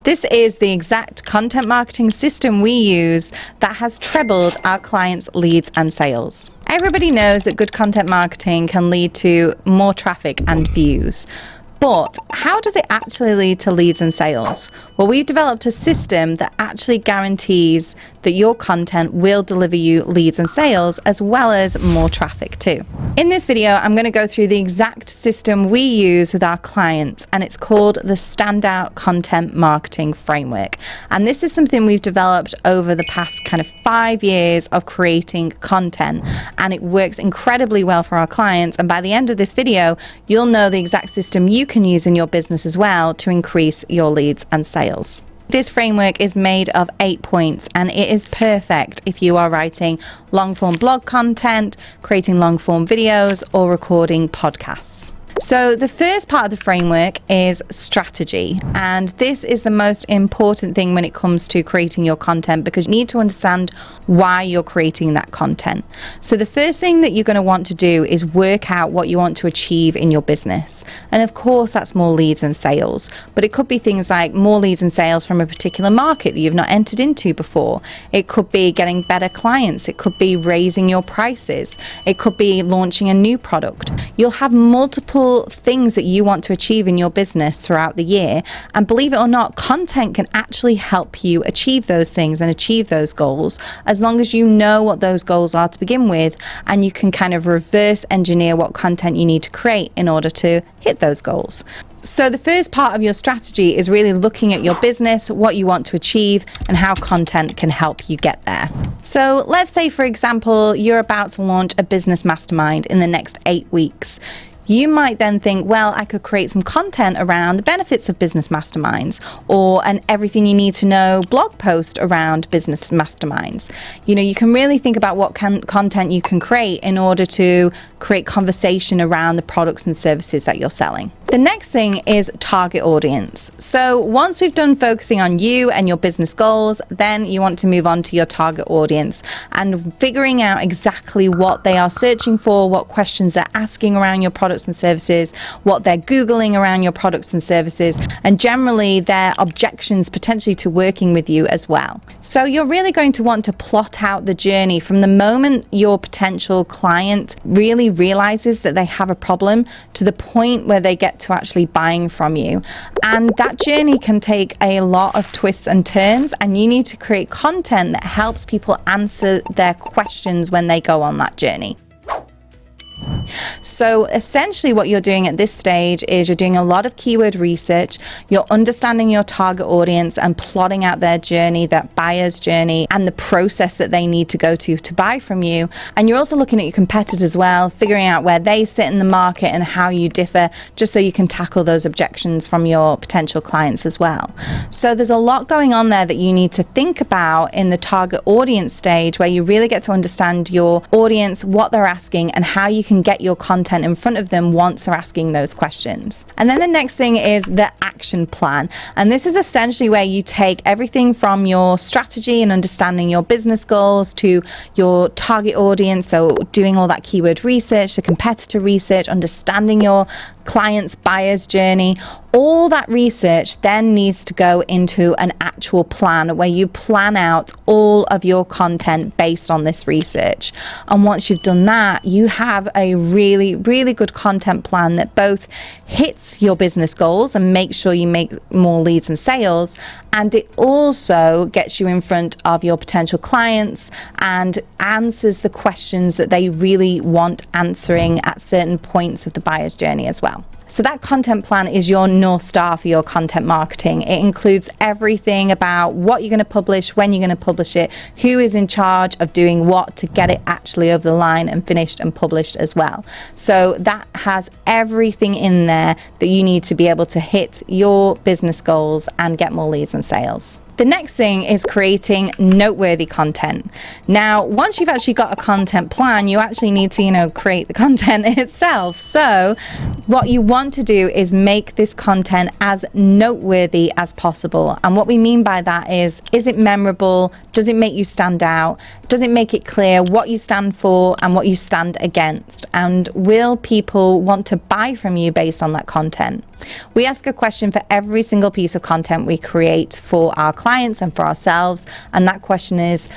This is the exact content marketing system we use that has trebled our clients' leads and sales. Everybody knows that good content marketing can lead to more traffic and views. But how does it actually lead to leads and sales? Well, we've developed a system that actually guarantees that your content will deliver you leads and sales as well as more traffic too. In this video, I'm going to go through the exact system we use with our clients, and it's called the STANDOUT Content Marketing Framework. And this is something we've developed over the past kind of 5 years of creating content, and it works incredibly well for our clients. And by the end of this video, you'll know the exact system you can use in your business as well to increase your leads and sales. This framework is made of 8 points, and it is perfect if you are writing long-form blog content, creating long-form videos, or recording podcasts. So the first part of the framework is strategy, and this is the most important thing when it comes to creating your content, because you need to understand why you're creating that content. So the first thing that you're going to want to do is work out what you want to achieve in your business. And of course that's more leads and sales, but it could be things like more leads and sales from a particular market that you've not entered into before. It could be getting better clients. It could be raising your prices. It could be launching a new product. You'll have multiple things that you want to achieve in your business throughout the year, and believe it or not, content can actually help you achieve those things and achieve those goals, as long as you know what those goals are to begin with, and you can kind of reverse engineer what content you need to create in order to hit those goals. So the first part of your strategy is really looking at your business, what you want to achieve, and how content can help you get there. So let's say, for example, you're about to launch a business mastermind in the next 8 weeks. You might then think, well, I could create some content around the benefits of business masterminds, or an everything you need to know blog post around business masterminds. You know, you can really think about what content you can create in order to create conversation around the products and services that you're selling. The next thing is target audience. So once we've done focusing on you and your business goals, then you want to move on to your target audience and figuring out exactly what they are searching for, what questions they're asking around your products and services, what they're Googling around your products and services, and generally their objections potentially to working with you as well. So you're really going to want to plot out the journey from the moment your potential client really realizes that they have a problem to the point where they get to actually buying from you. And that journey can take a lot of twists and turns, and you need to create content that helps people answer their questions when they go on that journey. So essentially what you're doing at this stage is you're doing a lot of keyword research, you're understanding your target audience and plotting out their journey, that buyer's journey, and the process that they need to go to buy from you. And you're also looking at your competitors as well, figuring out where they sit in the market and how you differ, just so you can tackle those objections from your potential clients as well. So there's a lot going on there that you need to think about in the target audience stage, where you really get to understand your audience, what they're asking, and how you can get your content in front of them once they're asking those questions. And then the next thing is the action plan. And this is essentially where you take everything from your strategy and understanding your business goals to your target audience. So doing all that keyword research, the competitor research, understanding your client's buyer's journey. All that research then needs to go into an actual plan where you plan out all of your content based on this research. And once you've done that, you have a really, really good content plan that both hits your business goals and makes sure you make more leads and sales, and it also gets you in front of your potential clients and answers the questions that they really want answering at certain points of the buyer's journey as well. So that content plan is your North Star for your content marketing. It includes everything about what you're going to publish, when you're going to publish it, who is in charge of doing what to get it actually over the line and finished and published as well. So that has everything in there that you need to be able to hit your business goals and get more leads and sales. The next thing is creating noteworthy content. Now, once you've actually got a content plan, you actually need to, create the content itself. So what you want to do is make this content as noteworthy as possible. And what we mean by that is it memorable? Does it make you stand out? Does it make it clear what you stand for and what you stand against? And will people want to buy from you based on that content? We ask a question for every single piece of content we create for our clients and for ourselves, and that question is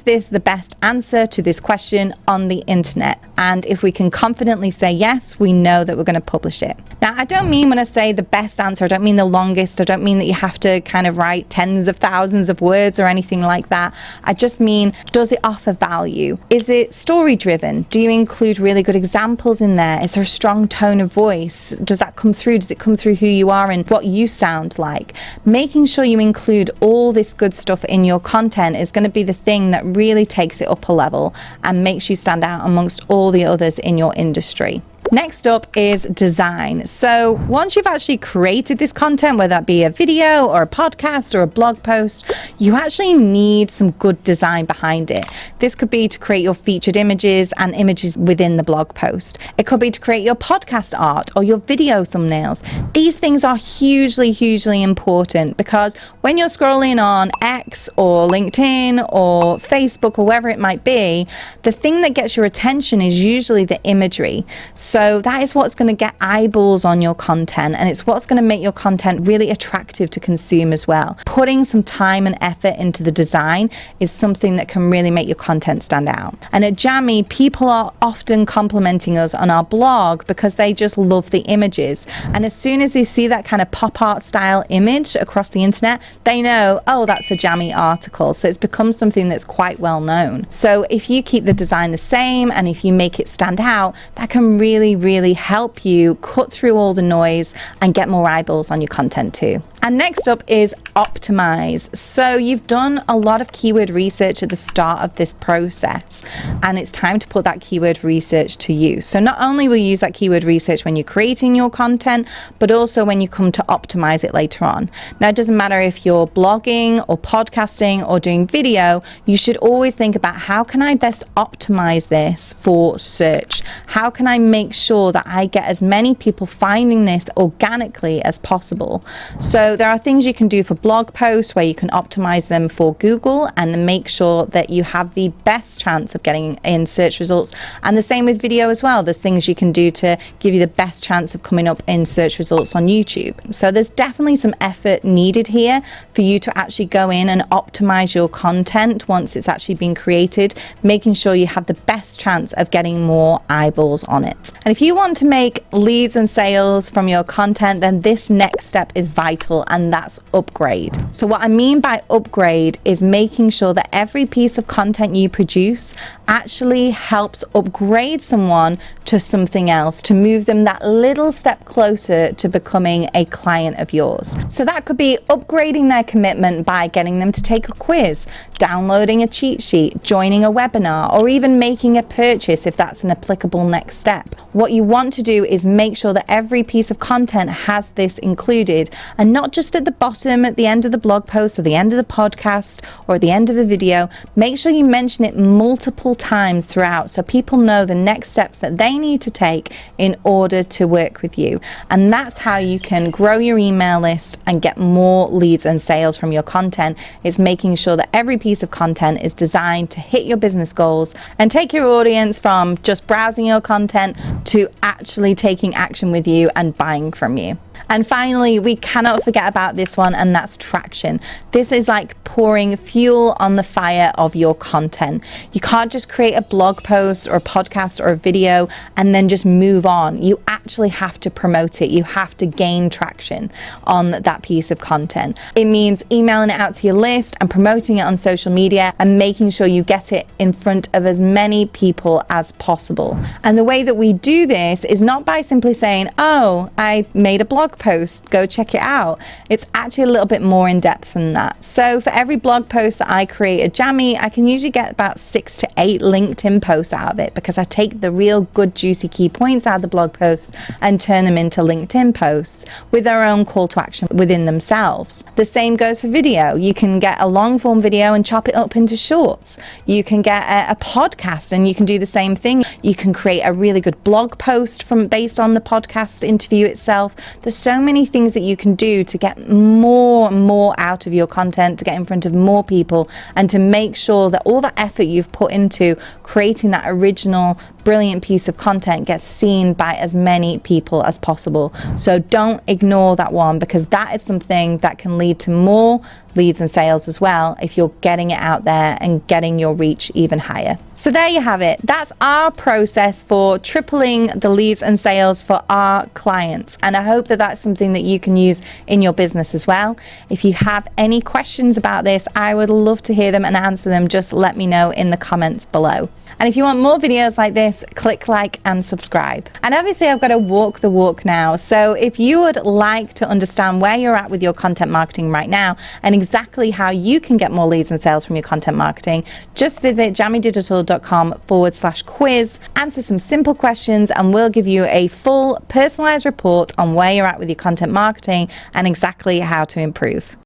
this the best answer to this question on the internet? And if we can confidently say yes, we know that we're going to publish it. Now, I don't mean when I say the best answer, I don't mean the longest, I don't mean that you have to kind of write tens of thousands of words or anything like that. I just mean, does it offer value? Is it story driven? Do you include really good examples in there? Is there a strong tone of voice? Does that come through? Does it come through who you are and what you sound like? Making sure you include all this good stuff in your content is going to be the thing that really takes it up a level and makes you stand out amongst all the others in your industry. Next up is design. So once you've actually created this content, whether that be a video or a podcast or a blog post, you actually need some good design behind it. This could be to create your featured images and images within the blog post. It could be to create your podcast art or your video thumbnails. These things are hugely, hugely important because when you're scrolling on X or LinkedIn or Facebook or wherever it might be, the thing that gets your attention is usually the imagery. So that is what's going to get eyeballs on your content, and it's what's going to make your content really attractive to consume as well. Putting some time and effort into the design is something that can really make your content stand out. And at Jammy, people are often complimenting us on our blog because they just love the images. And as soon as they see that kind of pop art style image across the internet, they know, oh, that's a Jammy article. So it's become something that's quite well known. So if you keep the design the same and if you make it stand out, that can really help you cut through all the noise and get more eyeballs on your content too. And next up is optimize. So you've done a lot of keyword research at the start of this process, and it's time to put that keyword research to use. So not only will you use that keyword research when you're creating your content, but also when you come to optimize it later on. Now, it doesn't matter if you're blogging or podcasting or doing video, you should always think about how can I best optimize this for search? How can I make sure that I get as many people finding this organically as possible? So there are things you can do for blog posts where you can optimize them for Google and make sure that you have the best chance of getting in search results. And the same with video as well. There's things you can do to give you the best chance of coming up in search results on YouTube. So there's definitely some effort needed here for you to actually go in and optimize your content once it's actually been created, making sure you have the best chance of getting more eyeballs on it. And if you want to make leads and sales from your content, then this next step is vital, and that's upgrade. So what I mean by upgrade is making sure that every piece of content you produce actually helps upgrade someone to something else, to move them that little step closer to becoming a client of yours. So that could be upgrading their commitment by getting them to take a quiz, downloading a cheat sheet, joining a webinar, or even making a purchase if that's an applicable next step. What you want to do is make sure that every piece of content has this included, and not just at the bottom, at the end of the blog post or the end of the podcast or at the end of a video. Make sure you mention it multiple times throughout so people know the next steps that they need to take in order to work with you. And that's how you can grow your email list and get more leads and sales from your content. It's making sure that every piece of content is designed to hit your business goals and take your audience from just browsing your content to actually taking action with you and buying from you. And finally, we cannot forget about this one, and that's traction. This is like pouring fuel on the fire of your content. You can't just create a blog post or a podcast or a video and then just move on. You actually have to promote it. You have to gain traction on that piece of content. It means emailing it out to your list and promoting it on social media and making sure you get it in front of as many people as possible. And the way that we do this is not by simply saying, oh, I made a blog post, go check it out. It's actually a little bit more in depth than that. So for every blog post that I create at Jammy, I can usually get about 6 to 8 LinkedIn posts out of it because I take the real good juicy key points out of the blog posts and turn them into LinkedIn posts with their own call to action within themselves. The same goes for video. You can get a long form video and chop it up into shorts. You can get a podcast and you can do the same thing. You can create a really good blog post based on the podcast interview itself. There's so many things that you can do to get more and more out of your content, to get in front of more people, and to make sure that all that effort you've put into creating that original brilliant piece of content gets seen by as many people as possible. So don't ignore that one, because that is something that can lead to more leads and sales as well if you're getting it out there and getting your reach even higher. So there you have it. That's our process for tripling the leads and sales for our clients. And I hope that that's something that you can use in your business as well. If you have any questions about this, I would love to hear them and answer them. Just let me know in the comments below. And if you want more videos like this, click like and subscribe. And obviously I've got to walk the walk now. So if you would like to understand where you're at with your content marketing right now and exactly how you can get more leads and sales from your content marketing, just visit jammydigital.com/quiz, answer some simple questions, and we'll give you a full personalized report on where you're at with your content marketing and exactly how to improve.